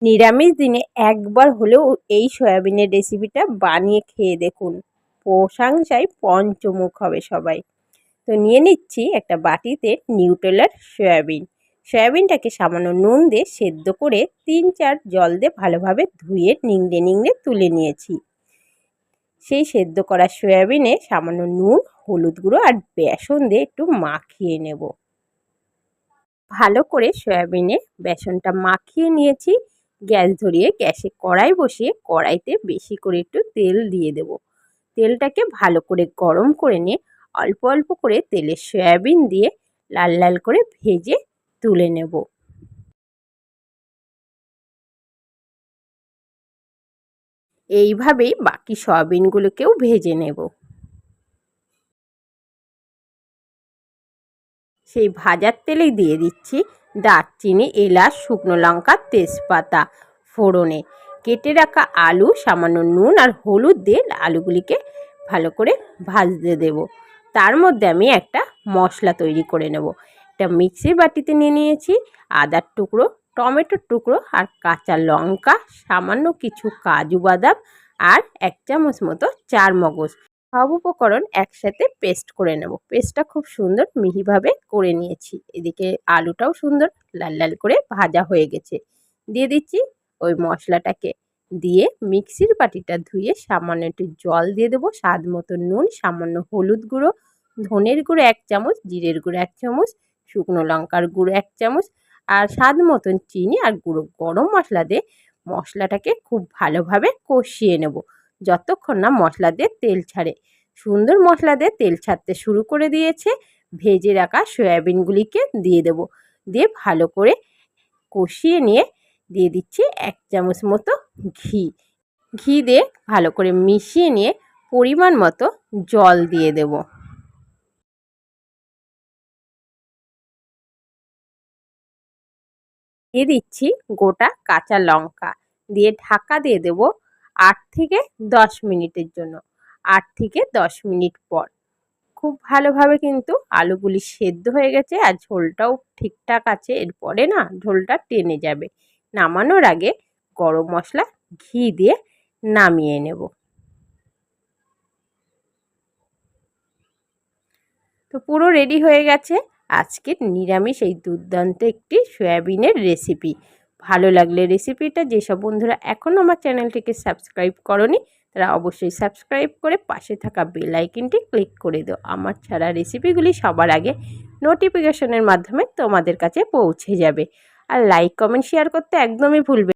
নিরামিষ দিনে একবার হলেও এই সয়াবিনের রেসিপিটা বানিয়ে খেয়ে দেখুন, প্রশংসায় পঞ্চমুখ হবে সবাই। তো নিয়ে নিচ্ছি একটা বাটিতে নিউট্রেলার সয়াবিন। সয়াবিনটাকে সামান্য নুন দিয়ে সেদ্ধ করে 3-4 জল দিয়ে ভালোভাবে ধুয়ে নিংড়ে নিংড়ে তুলে নিয়েছি। সেই সেদ্ধ করা সয়াবিনে সামান্য নুন, হলুদ গুঁড়ো আর বেসন দিয়ে একটু মাখিয়ে নেব। ভালো করে সয়াবিনে বেসনটা মাখিয়ে নিয়েছি। গ্যাস ধরিয়ে গ্যাসে কড়াই বসিয়ে কড়াইতে বেশি করে একটু তেল দিয়ে দেব। তেলটাকে ভালো করে গরম করে নিয়ে অল্প অল্প করে তেলে সয়াবিন দিয়ে লাল লাল করে ভেজে তুলে নেব। এইভাবেই বাকি সয়াবিনগুলোকেও ভেজে নেব। সেই ভাজার তেলেই দিয়ে দিচ্ছি দারচিনি, এলাচ, শুকনো লঙ্কা, তেজপাতা ফোড়নে। কেটে রাখা আলু, সামান্য নুন আর হলুদ দিয়ে আলুগুলিকে ভালো করে ভাজতে দেব। তার মধ্যে আমি একটা মশলা তৈরি করে নেব। একটা মিক্সির বাটিতে নিয়ে নিয়েছি আদার টুকরো, টমেটোর টুকরো আর কাঁচা লঙ্কা, সামান্য কিছু কাজু বাদাম আর 1 চামচ মতো চারমগজ। সব উপকরণ একসাথে পেস্ট করে নেব। পেস্টটা খুব সুন্দর মিহিভাবে করে নিয়েছি। এদিকে আলুটাও সুন্দর লাল লাল করে ভাজা হয়ে গেছে। দিয়ে দিচ্ছি ওই মশলাটাকে, দিয়ে মিক্সির বাটিটা ধুয়ে সামান্য একটু জল দিয়ে দেবো, স্বাদ মতো নুন, সামান্য হলুদ গুঁড়ো, ধনের গুঁড়ো 1 চামচ, জিরের গুঁড়ো 1 চামচ, শুকনো লঙ্কার গুঁড়ো 1 চামচ আর স্বাদ মতন চিনি আর গুঁড়ো গরম মশলা দিয়ে মশলাটাকে খুব ভালোভাবে কষিয়ে নেব যতক্ষণ না মশলা দিয়ে তেল ছাড়ে। সুন্দর মশলা দিয়ে তেল ছাড়তে শুরু করে দিয়েছে। ভেজে রাখা সয়াবিনগুলিকে দিয়ে দেব, দিয়ে ভালো করে কষিয়ে নিয়ে দিয়ে দিচ্ছি 1 চামচ মতো ঘি। ঘি দিয়ে ভালো করে মিশিয়ে নিয়ে পরিমাণ মতো জল দিয়ে দেব। দিয়ে দিচ্ছি গোটা কাঁচা লঙ্কা, দিয়ে ঢাকা দিয়ে দেব 8 থেকে 10 মিনিটের জন্য। 8 থেকে 10 মিনিট পর খুব ভালোভাবে কিন্তু আলুগুলি সেদ্ধ হয়ে গেছে আর ঝোলটাও ঠিকঠাক আছে। এরপরে না ঝোলটা টেনে যাবে। নামানোর আগে গরম মশলা, ঘি দিয়ে নামিয়ে নেব। তো পুরো রেডি হয়ে গেছে আজকের নিরামিষ এই দুর্দান্ত একটি সয়াবিনের রেসিপি। ভালো লাগলে রেসিপিটা যেসব বন্ধুরা এখনও আমার চ্যানেলটিকে সাবস্ক্রাইব করনি তারা অবশ্যই সাবস্ক্রাইব করে পাশে থাকা বেল আইকনটি ক্লিক করে দাও। আমার ছাড়া রেসিপিগুলি সবার আগে নোটিফিকেশনের মাধ্যমে তোমাদের কাছে পৌঁছে যাবে। আর লাইক, কমেন্ট, শেয়ার করতে একদমই ভুলবে।